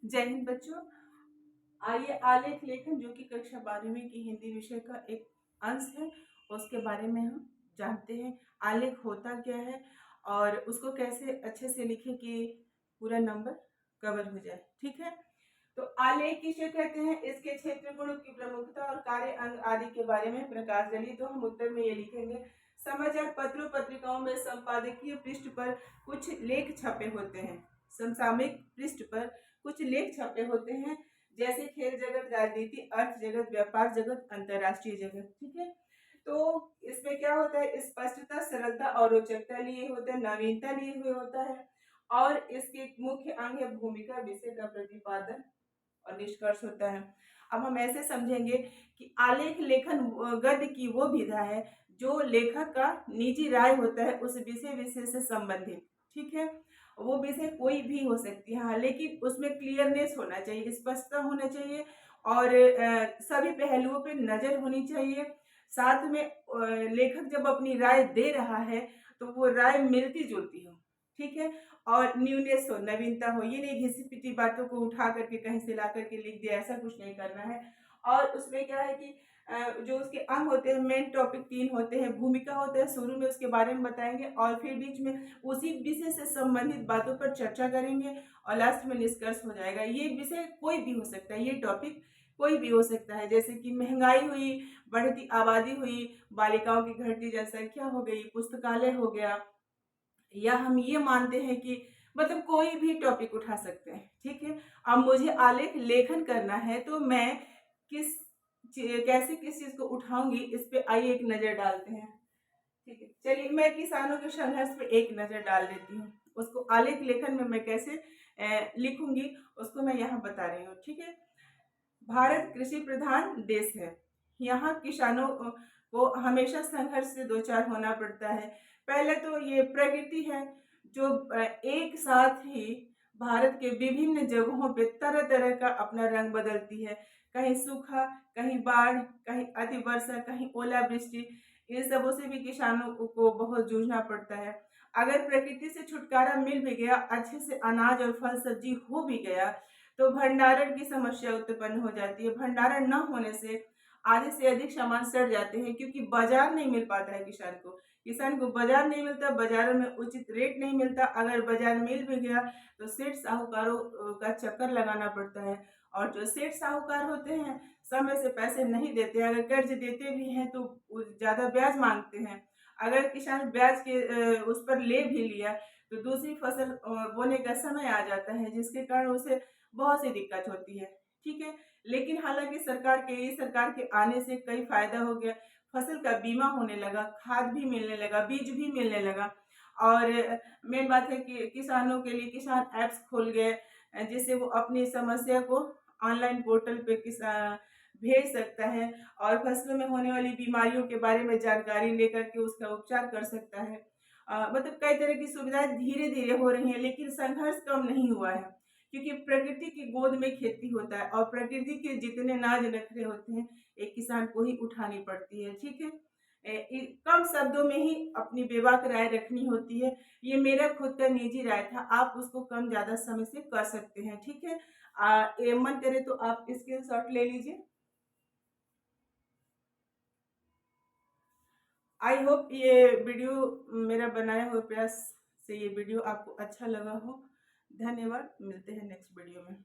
जय हिंद बच्चों। आइए आलेख लेखन जो कि कक्षा 12वीं की हिंदी विषय का एक अंश है उसके बारे में हम जानते हैं। आलेख होता क्या है और उसको कैसे अच्छे से लिखें कि पूरा नंबर कवर हो जाए। ठीक है, तो आलेख किसे कहते हैं, इसके क्षेत्र गुणों की प्रमुखता और कार्य अंग आदि के बारे में प्रकाश डालिए। तो हम उत्तर में ये लिखेंगे, समाचार पत्रों पत्रिकाओं में संपादकीय पृष्ठ पर कुछ लेख छपे होते हैं। समसामयिक पृष्ठ पर कुछ लेख छपे होते हैं, जैसे खेल जगत, राजनीति, अर्थ जगत, व्यापार जगत, अंतरराष्ट्रीय जगत। ठीक है, तो इसमें क्या होता है, स्पष्टता, सरलता और रोचकता लिए होता है, नवीनता लिए हुए होता है और इसके मुख्य अंग है भूमिका, विषय का प्रतिपादन और निष्कर्ष होता है। अब हम ऐसे समझेंगे कि आलेख लेखन गद्य की वो विधा है जो लेखक का निजी राय होता है उस विषय से संबंधित। ठीक है, वो विषय कोई भी हो सकती है, हाँ, लेकिन उसमें क्लियरनेस होना चाहिए, स्पष्टता होना चाहिए और सभी पहलुओं पे नजर होनी चाहिए। साथ में लेखक जब अपनी राय दे रहा है तो वो राय मिलती जुलती हो। ठीक है, और न्यूनेस हो, नवीनता हो, ये नहीं घिसी पिटी बातों को उठा करके कहीं से ला करके लिख दिया, ऐसा कुछ नहीं करना है। और उसमें क्या है कि जो उसके अंग होते हैं, मेन टॉपिक 3 होते हैं। भूमिका होता है, शुरू में उसके बारे में बताएंगे और फिर बीच में उसी विषय से संबंधित बातों पर चर्चा करेंगे और लास्ट में निष्कर्ष हो जाएगा। ये विषय कोई भी हो सकता है, ये टॉपिक कोई भी हो सकता है, जैसे कि महंगाई हुई, बढ़ती आबादी हुई, बालिकाओं की घटती जनसंख्या हो गई, पुस्तकालय हो गया, या हम ये मानते हैं कि मतलब कोई भी टॉपिक उठा सकते हैं। ठीक है, अब मुझे आलेख लेखन करना है तो मैं कैसे किस चीज को उठाऊंगी, इस पे आइए एक नजर डालते हैं। ठीक है, चलिए मैं किसानों के संघर्ष पे एक नजर डाल देती हूँ। उसको आलेख लेखन में मैं कैसे लिखूंगी उसको मैं यहाँ बता रही हूँ। ठीक है, भारत कृषि प्रधान देश है। यहाँ किसानों को हमेशा संघर्ष से दो चार होना पड़ता है। पहले तो ये प्रकृति है जो एक साथ ही भारत के विभिन्न जगहों पे तरह तरह का अपना रंग बदलती है। कहीं सूखा, कहीं बाढ़, कहीं अति वर्षा, कहीं ओलावृष्टि, इन सबों से भी किसानों को बहुत जूझना पड़ता है। अगर प्रकृति से छुटकारा मिल भी गया, अच्छे से अनाज और फल सब्जी हो भी गया, तो भंडारण की समस्या उत्पन्न हो जाती है। भंडारण न होने से आधे से अधिक सामान सड़ जाते हैं क्योंकि बाजार नहीं मिल पाता है किसान को बाजार नहीं मिलता, बाजारों में उचित रेट नहीं मिलता। अगर बाजार मिल भी गया तो सेठ साहूकारों का चक्कर लगाना पड़ता है और जो सेठ साहूकार होते हैं समय से पैसे नहीं देते, अगर कर्ज देते भी हैं तो ज्यादा ब्याज मांगते हैं। अगर किसान ब्याज के उस पर ले भी लिया तो दूसरी फसल बोने का समय आ जाता है, जिसके कारण उसे बहुत सी दिक्कत होती है। ठीक है, लेकिन हालांकि सरकार के आने से कई फायदा हो गया। फसल का बीमा होने लगा, खाद भी मिलने लगा, बीज भी मिलने लगा और मेन बात है कि किसानों के लिए किसान ऐप्स खोल गए, जिससे वो अपनी समस्या को ऑनलाइन पोर्टल पे किसान भेज सकता है और फसलों में होने वाली बीमारियों के बारे में जानकारी लेकर के उसका उपचार कर सकता है। मतलब कई तरह की सुविधाएं धीरे धीरे हो रही हैं, लेकिन संघर्ष कम नहीं हुआ है क्योंकि प्रकृति की गोद में खेती होता है और प्रकृति के जितने नाज नखरे होते हैं एक किसान को ही उठानी पड़ती है। ठीक है, कम शब्दों में ही अपनी बेबाक राय रखनी होती है। ये मेरा खुद का निजी राय था, आप उसको कम ज्यादा समय से कर सकते हैं। ठीक है, ये मन करे तो आप स्क्रीनशॉट ले लीजिए। आई होप ये वीडियो, मेरा बनाया हुआ प्रयास से ये वीडियो आपको अच्छा लगा हो। धन्यवाद, मिलते हैं नेक्स्ट वीडियो में।